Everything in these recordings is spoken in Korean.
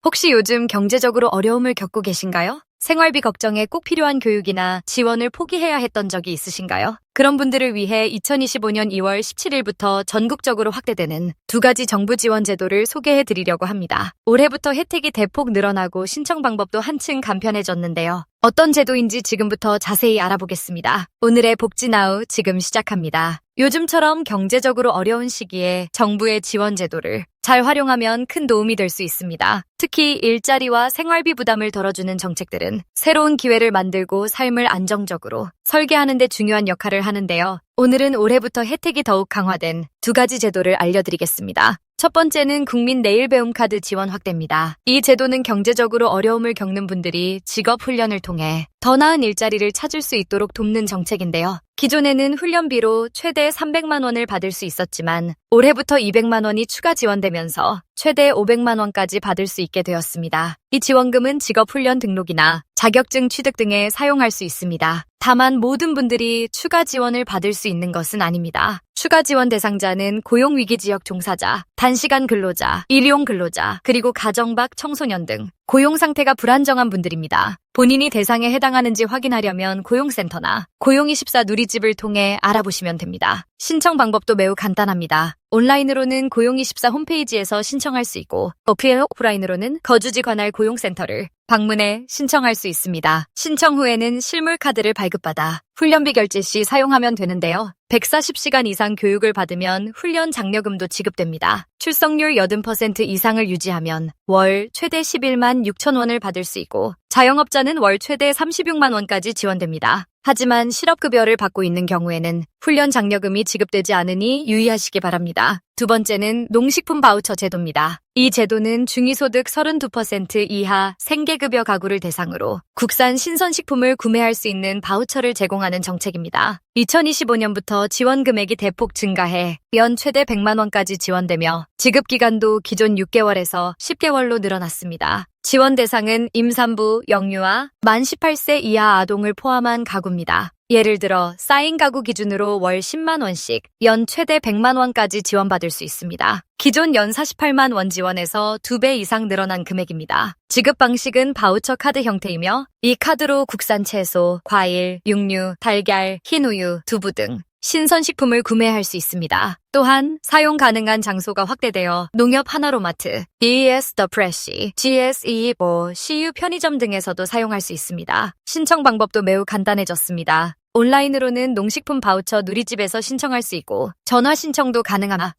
혹시 요즘 경제적으로 어려움을 겪고 계신가요? 생활비 걱정에 꼭 필요한 교육이나 지원을 포기해야 했던 적이 있으신가요? 그런 분들을 위해 2025년 2월 17일부터 전국적으로 확대되는 두 가지 정부 지원 제도를 소개해 드리려고 합니다. 올해부터 혜택이 대폭 늘어나고 신청 방법도 한층 간편해졌는데요. 어떤 제도인지 지금부터 자세히 알아보겠습니다. 오늘의 복지나우 지금 시작합니다. 요즘처럼 경제적으로 어려운 시기에 정부의 지원 제도를 잘 활용하면 큰 도움이 될 수 있습니다. 특히 일자리와 생활비 부담을 덜어주는 정책들은 새로운 기회를 만들고 삶을 안정적으로 설계하는 데 중요한 역할을 하는데요. 오늘은 올해부터 혜택이 더욱 강화된 두 가지 제도를 알려드리겠습니다. 첫 번째는 국민 내일 배움 카드 지원 확대입니다. 이 제도는 경제적으로 어려움을 겪는 분들이 직업 훈련을 통해 더 나은 일자리를 찾을 수 있도록 돕는 정책인데요. 기존에는 훈련비로 최대 300만 원을 받을 수 있었지만 올해부터 200만 원이 추가 지원되면서 최대 500만 원까지 받을 수 있게 되었습니다. 이 지원금은 직업훈련 등록이나 자격증 취득 등에 사용할 수 있습니다. 다만 모든 분들이 추가 지원을 받을 수 있는 것은 아닙니다. 추가 지원 대상자는 고용위기 지역 종사자, 단시간 근로자, 일용 근로자, 그리고 가정 밖 청소년 등 고용 상태가 불안정한 분들입니다. 본인이 대상에 해당하는지 확인하려면 고용센터나 고용24 누리집을 통해 알아보시면 됩니다. 신청 방법도 매우 간단합니다. 온라인으로는 고용24 홈페이지에서 신청할 수 있고 오프라인으로는 거주지 관할 고용센터를 방문해 신청할 수 있습니다. 신청 후에는 실물 카드를 발급받아 훈련비 결제 시 사용하면 되는데요. 140시간 이상 교육을 받으면 훈련 장려금도 지급됩니다. 출석률 80% 이상을 유지하면 월 최대 11만 6천 원을 받을 수 있고 자영업자는 월 최대 36만 원까지 지원됩니다. 하지만 실업급여를 받고 있는 경우에는 훈련 장려금이 지급되지 않으니 유의하시기 바랍니다. 두 번째는 농식품 바우처 제도입니다. 이 제도는 중위소득 32% 이하 생계급여 가구를 대상으로 국산 신선식품을 구매할 수 있는 바우처를 제공하는 정책입니다. 2025년부터 지원 금액이 대폭 증가해 연 최대 100만 원까지 지원되며 지급기간도 기존 6개월에서 10개월로 늘어났습니다. 지원 대상은 임산부, 영유아, 만 18세 이하 아동을 포함한 가구입니다. 예를 들어 쌓인 가구 기준으로 월 10만 원씩 연 최대 100만 원까지 지원받을 수 있습니다. 기존 연 48만 원 지원에서 2배 이상 늘어난 금액입니다. 지급 방식은 바우처 카드 형태이며 이 카드로 국산 채소, 과일, 육류, 달걀, 흰우유, 두부 등 신선식품을 구매할 수 있습니다. 또한 사용 가능한 장소가 확대되어 농협 하나로마트, BES 더 프레시, GS25, CU 편의점 등에서도 사용할 수 있습니다. 신청 방법도 매우 간단해졌습니다. 온라인으로는 농식품 바우처 누리집에서 신청할 수 있고 전화 신청도 가능하나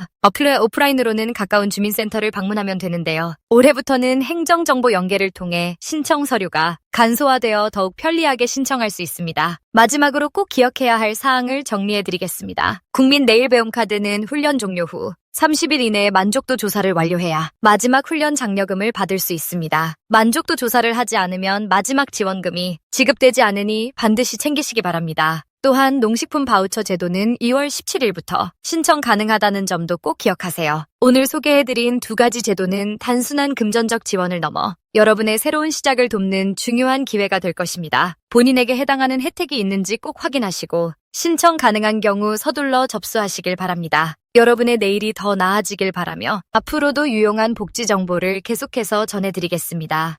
오프라인으로는 가까운 주민센터를 방문하면 되는데요. 올해부터는 행정정보 연계를 통해 신청 서류가 간소화되어 더욱 편리하게 신청할 수 있습니다. 마지막으로 꼭 기억해야 할 사항을 정리해드리겠습니다. 국민 내일 배움 카드는 훈련 종료 후 30일 이내에 만족도 조사를 완료해야 마지막 훈련 장려금을 받을 수 있습니다. 만족도 조사를 하지 않으면 마지막 지원금이 지급되지 않으니 반드시 챙기시기 바랍니다. 또한 농식품 바우처 제도는 2월 17일부터 신청 가능하다는 점도 꼭 기억하세요. 오늘 소개해드린 두 가지 제도는 단순한 금전적 지원을 넘어 여러분의 새로운 시작을 돕는 중요한 기회가 될 것입니다. 본인에게 해당하는 혜택이 있는지 꼭 확인하시고 신청 가능한 경우 서둘러 접수하시길 바랍니다. 여러분의 내일이 더 나아지길 바라며 앞으로도 유용한 복지 정보를 계속해서 전해드리겠습니다.